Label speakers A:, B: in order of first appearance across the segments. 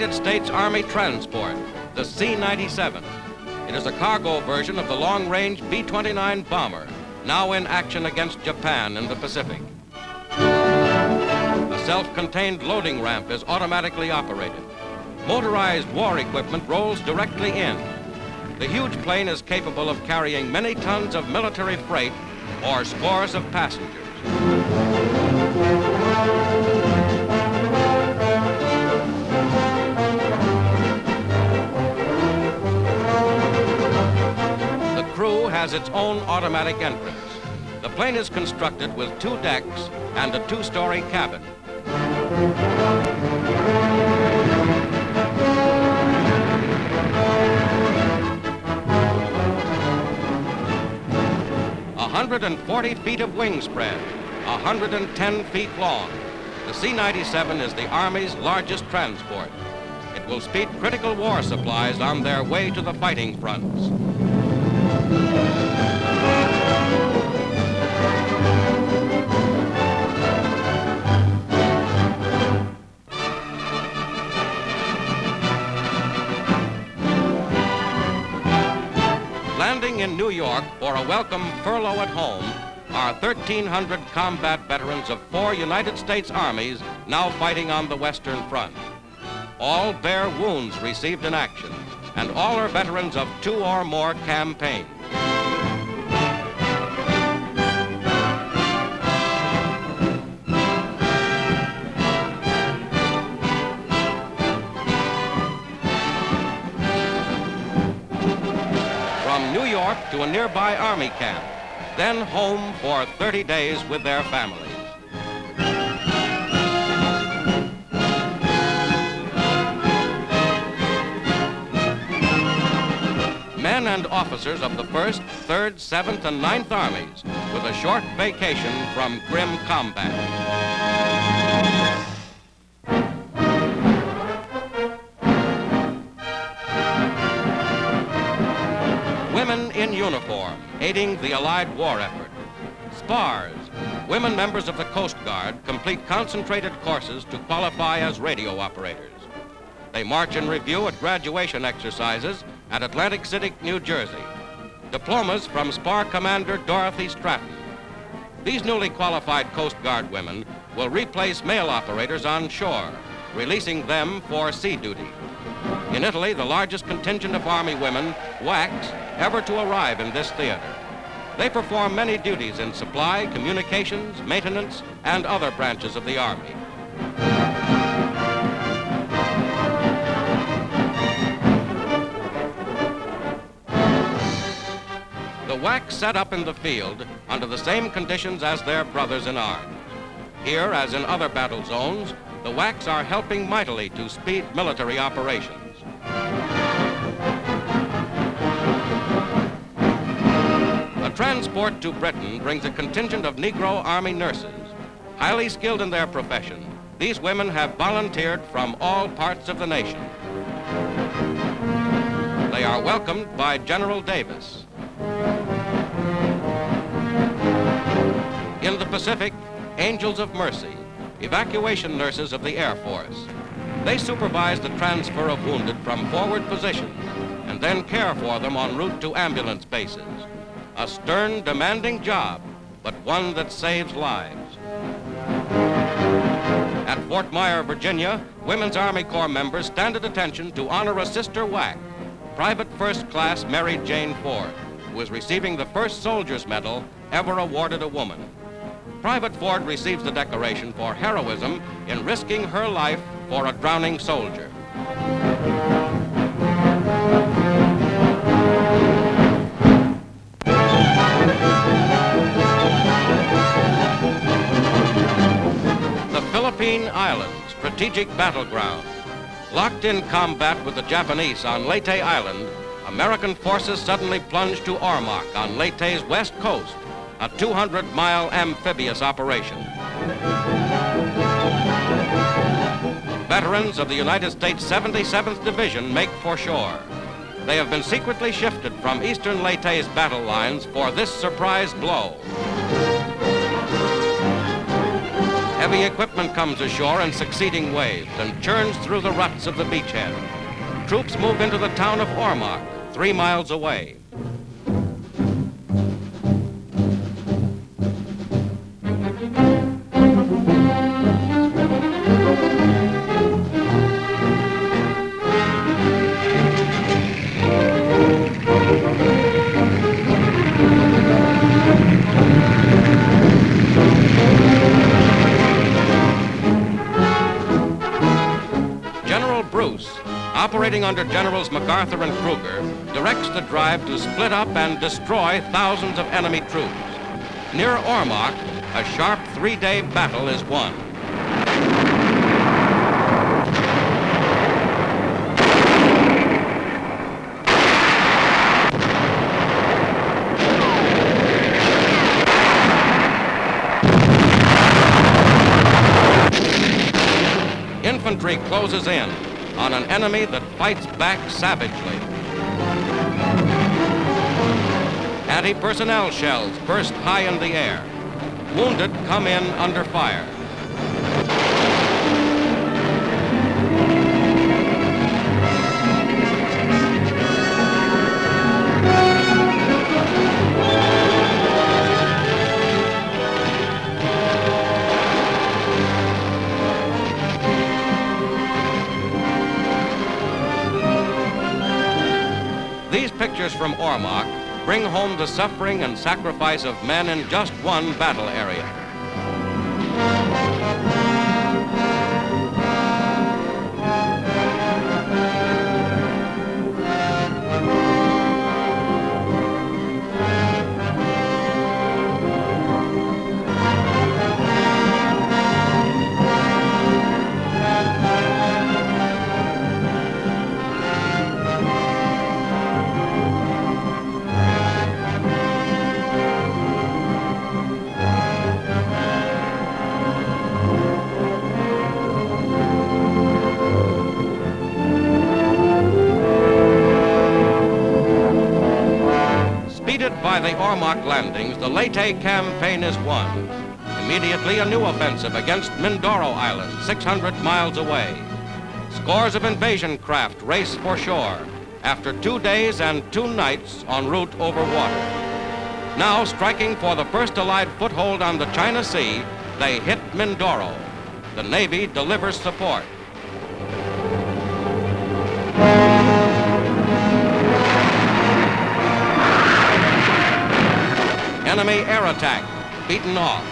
A: United States Army transport, the C-97. It is a cargo version of the long-range B-29 bomber, now in action against Japan in the Pacific. A self-contained loading ramp is automatically operated. Motorized war equipment rolls directly in. The huge plane is capable of carrying many tons of military freight or scores of passengers. The crew has its own automatic entrance. The plane is constructed with 2 decks and a 2-story cabin. A 140 feet of wing spread, 110 feet long. The C-97 is the Army's largest transport. It will speed critical war supplies on their way to the fighting fronts. Landing in New York for a welcome furlough at home are 1,300 combat veterans of 4 United States armies now fighting on the Western Front. All bear wounds received in action, and all are veterans of 2 or more campaigns. From New York to a nearby Army camp, then home for 30 days with their families. Men and officers of the 1st, 3rd, 7th, and 9th Armies with a short vacation from grim combat. Women in uniform, aiding the Allied war effort. Spars, women members of the Coast Guard, complete concentrated courses to qualify as radio operators. They march in review at graduation exercises at Atlantic City, New Jersey. Diplomas from Spar Commander Dorothy Stratton. These newly qualified Coast Guard women will replace male operators on shore, releasing them for sea duty. In Italy, the largest contingent of Army women, WACS, ever to arrive in this theater. They perform many duties in supply, communications, maintenance, and other branches of the Army. The WACS set up in the field under the same conditions as their brothers in arms. Here, as in other battle zones, the WACS are helping mightily to speed military operations. A transport to Britain brings a contingent of Negro Army nurses. Highly skilled in their profession, these women have volunteered from all parts of the nation. They are welcomed by General Davis. In the Pacific, Angels of Mercy, evacuation nurses of the Air Force. They supervise the transfer of wounded from forward positions and then care for them en route to ambulance bases. A stern, demanding job, but one that saves lives. At Fort Myer, Virginia, Women's Army Corps members stand at attention to honor a sister WAC, Private First Class Mary Jane Ford, who is receiving the first soldier's medal ever awarded a woman. Private Ford receives the decoration for heroism in risking her life for a drowning soldier. The Philippine Islands, strategic battleground. Locked in combat with the Japanese on Leyte Island, American forces suddenly plunged to Ormoc on Leyte's west coast, a 200-mile amphibious operation. Veterans of the United States 77th Division make for shore. They have been secretly shifted from eastern Leyte's battle lines for this surprise blow. Heavy equipment comes ashore in succeeding waves and churns through the ruts of the beachhead. Troops move into the town of Ormoc, 3 miles away. Operating under Generals MacArthur and Kruger, directs the drive to split up and destroy thousands of enemy troops. Near Ormoc, a sharp 3-day battle is won. Infantry closes in on an enemy that fights back savagely. Anti-personnel shells burst high in the air. Wounded come in under fire. These pictures from Ormoc bring home the suffering and sacrifice of men in just one battle area. By the Ormoc landings, the Leyte campaign is won. Immediately, a new offensive against Mindoro Island, 600 miles away. Scores of invasion craft race for shore after 2 days and 2 nights en route over water. Now, striking for the first Allied foothold on the China Sea, they hit Mindoro. The Navy delivers support. Enemy air attack, beaten off.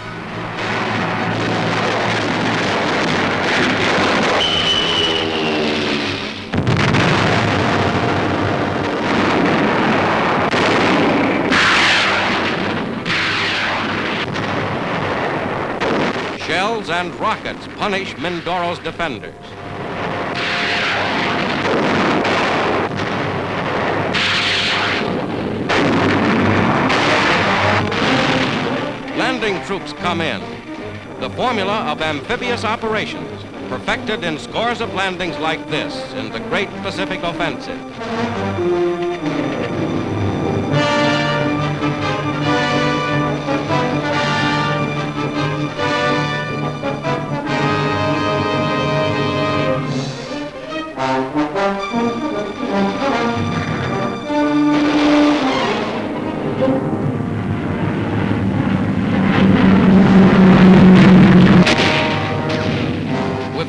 A: Shells and rockets punish Mindoro's defenders. Landing troops come in. The formula of amphibious operations, perfected in scores of landings like this in the Great Pacific Offensive.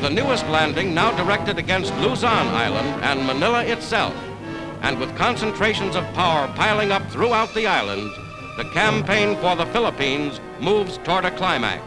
A: The newest landing now directed against Luzon Island and Manila itself, and with concentrations of power piling up throughout the island, the campaign for the Philippines moves toward a climax.